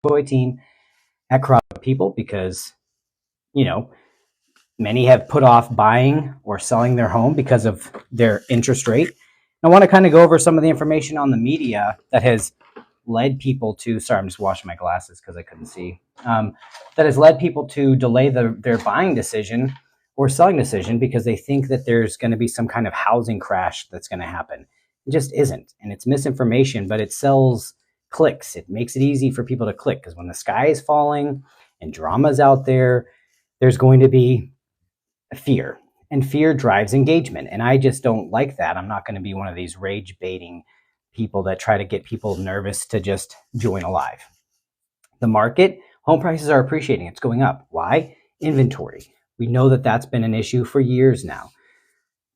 2018 at crowd of people because, you know, many have put off buying or selling their home because of their interest rate. I want to kind of go over some of the information on the media that has led people to, sorry, I'm just washing my glasses because I couldn't see, that has led people to delay their buying decision or selling decision because they think that there's going to be some kind of housing crash that's going to happen. It just isn't. And it's misinformation, but it sells clicks. It makes it easy for people to click because when the sky is falling and drama's out there, there's going to be fear, and fear drives engagement. And I just don't like that. I'm not going to be one of these rage baiting people that try to get people nervous to just join a live. The market, home prices are appreciating. It's going up. Why? Inventory. We know that that's been an issue for years now.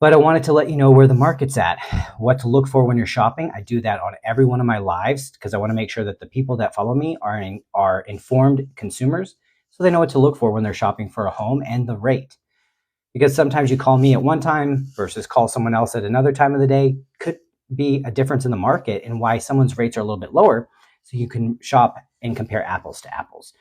But I wanted to let you know where the market's at, what to look for when you're shopping. I do that on every one of my lives because I want to make sure that the people that follow me are informed consumers so they know what to look for when they're shopping for a home and the rate. Because sometimes you call me at one time versus call someone else at another time of the day could be a difference in the market and why someone's rates are a little bit lower, so you can shop and compare apples to apples.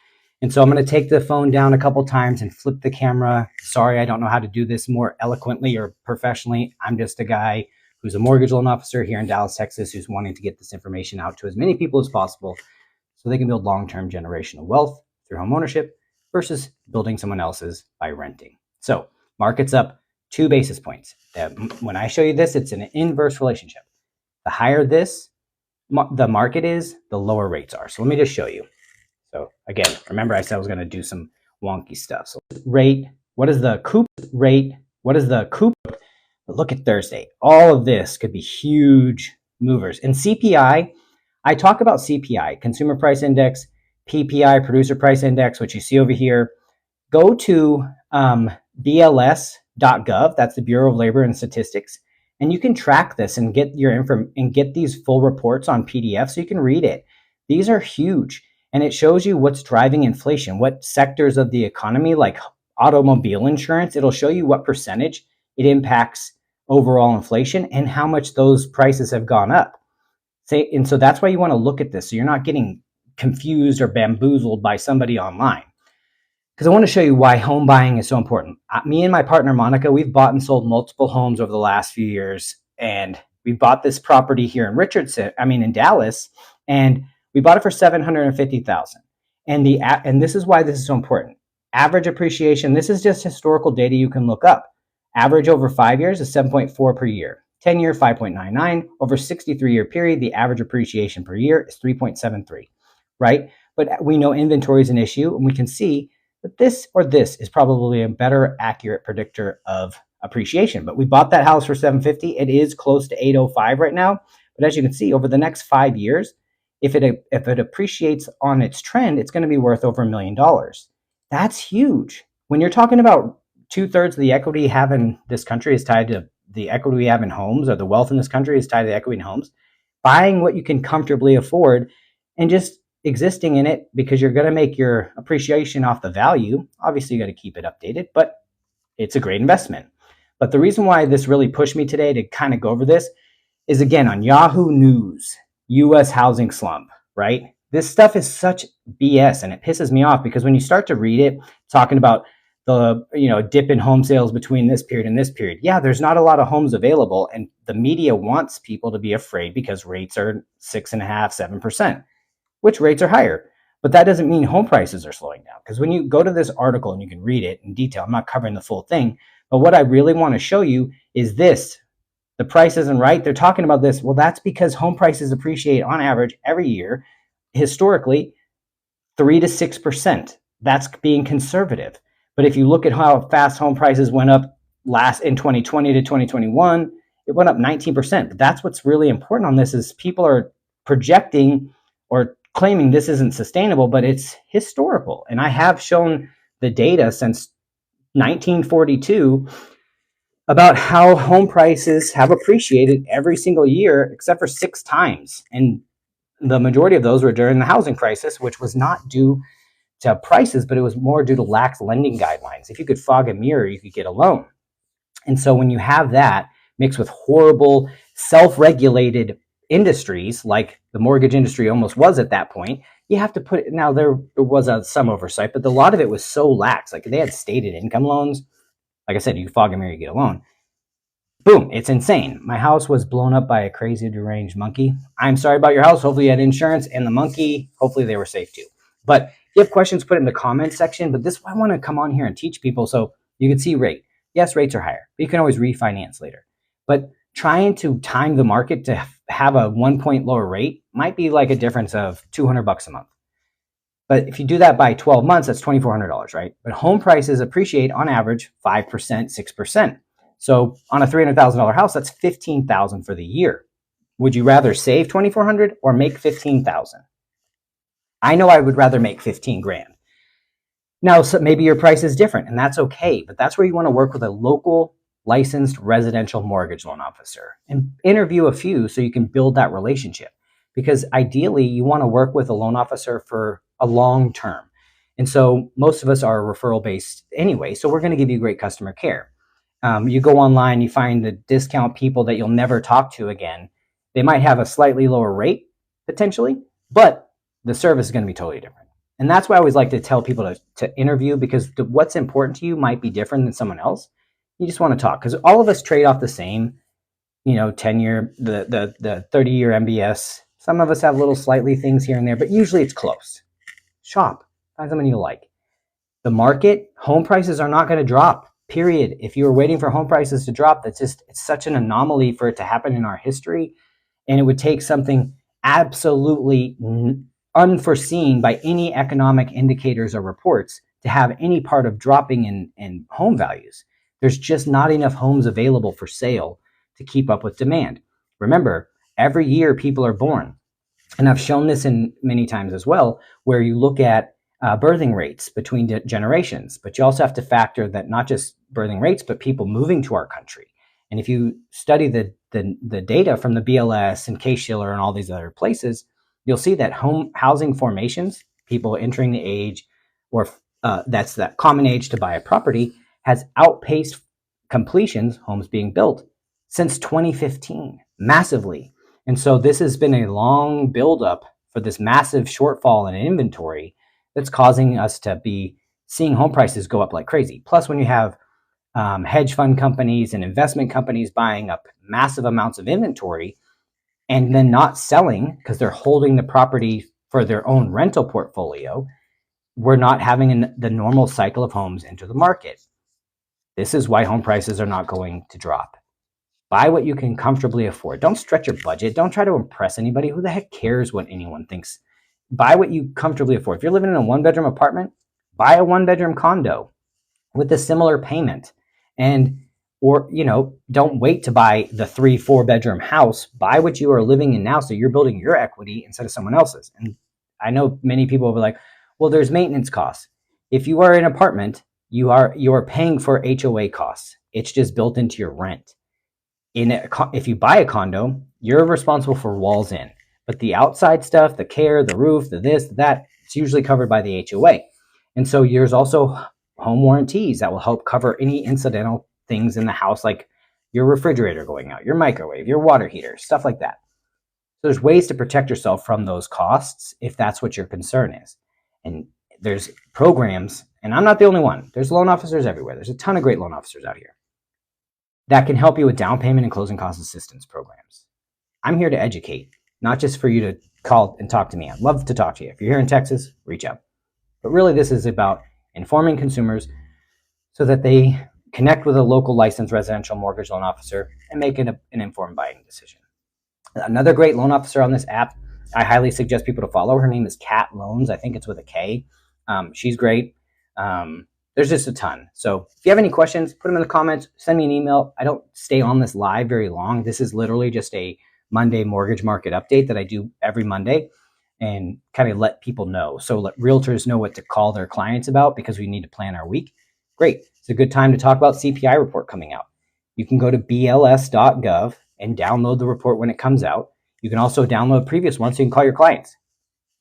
And so I'm going to take the phone down a couple times and flip the camera. Sorry, I don't know how to do this more eloquently or professionally. I'm just a guy who's a mortgage loan officer here in Dallas, Texas, who's wanting to get this information out to as many people as possible so they can build long-term generational wealth through home ownership versus building someone else's by renting. So market's up 2 basis points. When I show you this, it's an inverse relationship. The higher the market is, the lower rates are. So let me just show you. So again, remember I said I was going to do some wonky stuff. So rate, what is the coup rate? What is the coup? Look at Thursday. All of this could be huge movers. And CPI, I talk about CPI, Consumer Price Index, PPI, Producer Price Index, which you see over here. Go to BLS.gov, that's the Bureau of Labor and Statistics, and you can track this and get your info and get these full reports on PDF so you can read it. These are huge, and it shows you what's driving inflation, what sectors of the economy, like automobile insurance. It'll show you what percentage it impacts overall inflation and how much those prices have gone up. And so that's why you want to look at this so you're not getting confused or bamboozled by somebody online. Because I want to show you why home buying is so important. Me and my partner, Monica, we've bought and sold multiple homes over the last few years. And we bought this property here in Dallas, and we bought it for $750,000. And this is why this is so important. Average appreciation, this is just historical data you can look up. Average over 5 years is 7.4 per year. 10-year, 5.99. Over 63-year period, the average appreciation per year is 3.73, right? But we know inventory is an issue, and we can see that this is probably a better accurate predictor of appreciation. But we bought that house for $750. It is close to $805 right now. But as you can see, over the next 5 years, if it appreciates on its trend, it's going to be worth over $1 million. That's huge. When you're talking about 2/3 of the equity you have in this country is tied to the equity we have in homes, or the wealth in this country is tied to the equity in homes, buying what you can comfortably afford and just existing in it because you're going to make your appreciation off the value. Obviously, you got to keep it updated, but it's a great investment. But the reason why this really pushed me today to kind of go over this is, again, on Yahoo News, U.S. housing slump, right? This stuff is such BS, and it pisses me off because when you start to read it, talking about the dip in home sales between this period and this period, yeah, there's not a lot of homes available, and the media wants people to be afraid because rates are 6.5%, 7%. Which rates are higher. But that doesn't mean home prices are slowing down. Because when you go to this article and you can read it in detail, I'm not covering the full thing, but what I really want to show you is this. The price isn't right. They're talking about this. Well, that's because home prices appreciate on average every year, historically, 3 to 6%. That's being conservative. But if you look at how fast home prices went up in 2020 to 2021, it went up 19%. But that's what's really important on this is people are projecting or claiming this isn't sustainable, but it's historical. And I have shown the data since 1942 about how home prices have appreciated every single year except for 6 times. And the majority of those were during the housing crisis, which was not due to prices, but it was more due to lax lending guidelines. If you could fog a mirror, you could get a loan. And so when you have that mixed with horrible self-regulated industries like the mortgage industry almost was at that point, you have to put it. Now there was some oversight, but a lot of it was so lax. Like they had stated income loans. Like I said, you fog and mirror, you get a loan. Boom, it's insane. My house was blown up by a crazy deranged monkey. I'm sorry about your house. Hopefully you had insurance, and the monkey, hopefully they were safe too. But if you have questions, put it in the comments section. But this, I want to come on here and teach people so you can see rate. Yes, rates are higher, but you can always refinance later. But trying to time the market to have a 1 point lower rate might be like a difference of $200 a month. But if you do that by 12 months, that's $2,400, right? But home prices appreciate on average 5%, 6%. So on a $300,000 house, that's $15,000 for the year. Would you rather save $2,400 or make $15,000? I know I would rather make 15 grand. Now, so maybe your price is different, and that's okay, but that's where you want to work with a local licensed residential mortgage loan officer and interview a few so you can build that relationship. Because ideally, you want to work with a loan officer for a long term. And so most of us are referral based anyway, so we're going to give you great customer care. You go online, you find the discount people that you'll never talk to again. They might have a slightly lower rate potentially, but the service is going to be totally different. And that's why I always like to tell people to interview, because what's important to you might be different than someone else. You just want to talk, because all of us trade off the same, 10-year, the 30-year MBS. Some of us have little slightly things here and there, but usually it's close. Shop, find someone you like. The market, home prices are not going to drop. Period. If you were waiting for home prices to drop, it's such an anomaly for it to happen in our history. And it would take something absolutely unforeseen by any economic indicators or reports to have any part of dropping in home values. There's just not enough homes available for sale to keep up with demand. Remember, every year people are born. And I've shown this in many times as well, where you look at birthing rates between generations, but you also have to factor that not just birthing rates, but people moving to our country. And if you study the data from the BLS and Case-Shiller and all these other places, you'll see that home housing formations, people entering the age, or that's that common age to buy a property, has outpaced completions, homes being built, since 2015, massively. And so this has been a long buildup for this massive shortfall in inventory that's causing us to be seeing home prices go up like crazy. Plus, when you have hedge fund companies and investment companies buying up massive amounts of inventory and then not selling because they're holding the property for their own rental portfolio, we're not having the normal cycle of homes enter the market. This is why home prices are not going to drop. Buy what you can comfortably afford. Don't stretch your budget. Don't try to impress anybody. Who the heck cares what anyone thinks? Buy what you comfortably afford. If you're living in a one-bedroom apartment, buy a one-bedroom condo with a similar payment. Or don't wait to buy the 3-4 bedroom house. Buy what you are living in now, so you're building your equity instead of someone else's. And I know many people will be like, well, there's maintenance costs. If you are in an apartment, you are paying for HOA costs. It's just built into your rent. If you buy a condo, you're responsible for walls in. But the outside stuff, the care, the roof, the this, that, it's usually covered by the HOA. And so there's also home warranties that will help cover any incidental things in the house, like your refrigerator going out, your microwave, your water heater, stuff like that. So there's ways to protect yourself from those costs if that's what your concern is. And there's programs, and I'm not the only one. There's loan officers everywhere. There's a ton of great loan officers out here that can help you with down payment and closing cost assistance programs. I'm here to educate, not just for you to call and talk to me. I'd love to talk to you. If you're here in Texas, reach out. But really, this is about informing consumers so that they connect with a local licensed residential mortgage loan officer and make an informed buying decision. Another great loan officer on this app, I highly suggest people to follow. Her name is Kat Loans. I think it's with a K. She's great. There's just a ton. So if you have any questions, put them in the comments, send me an email. I don't stay on this live very long. This is literally just a Monday mortgage market update that I do every Monday and kind of let people know. So let realtors know what to call their clients about because we need to plan our week. Great. It's a good time to talk about CPI report coming out. You can go to bls.gov and download the report when it comes out. You can also download previous ones so you can call your clients.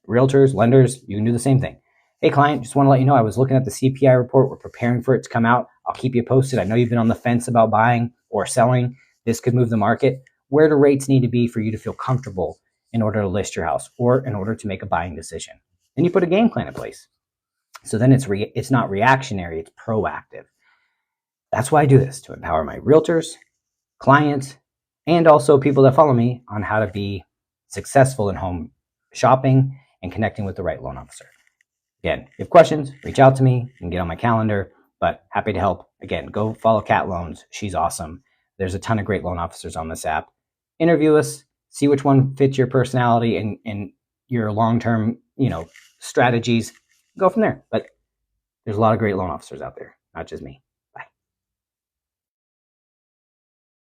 Realtors, lenders, you can do the same thing. Hey client, just want to let you know I was looking at the CPI report. We're preparing for it to come out. I'll keep you posted. I know you've been on the fence about buying or selling. This could move the market. Where do rates need to be for you to feel comfortable in order to list your house or in order to make a buying decision? Then you put a game plan in place. So then it's not reactionary, it's proactive. That's why I do this, to empower my realtors, clients, and also people that follow me on how to be successful in home shopping and connecting with the right loan officer. Again, if you have questions, reach out to me and get on my calendar, but happy to help. Again, go follow Kat Loans. She's awesome. There's a ton of great loan officers on this app. Interview us, see which one fits your personality and your long-term, strategies. Go from there. But there's a lot of great loan officers out there, not just me.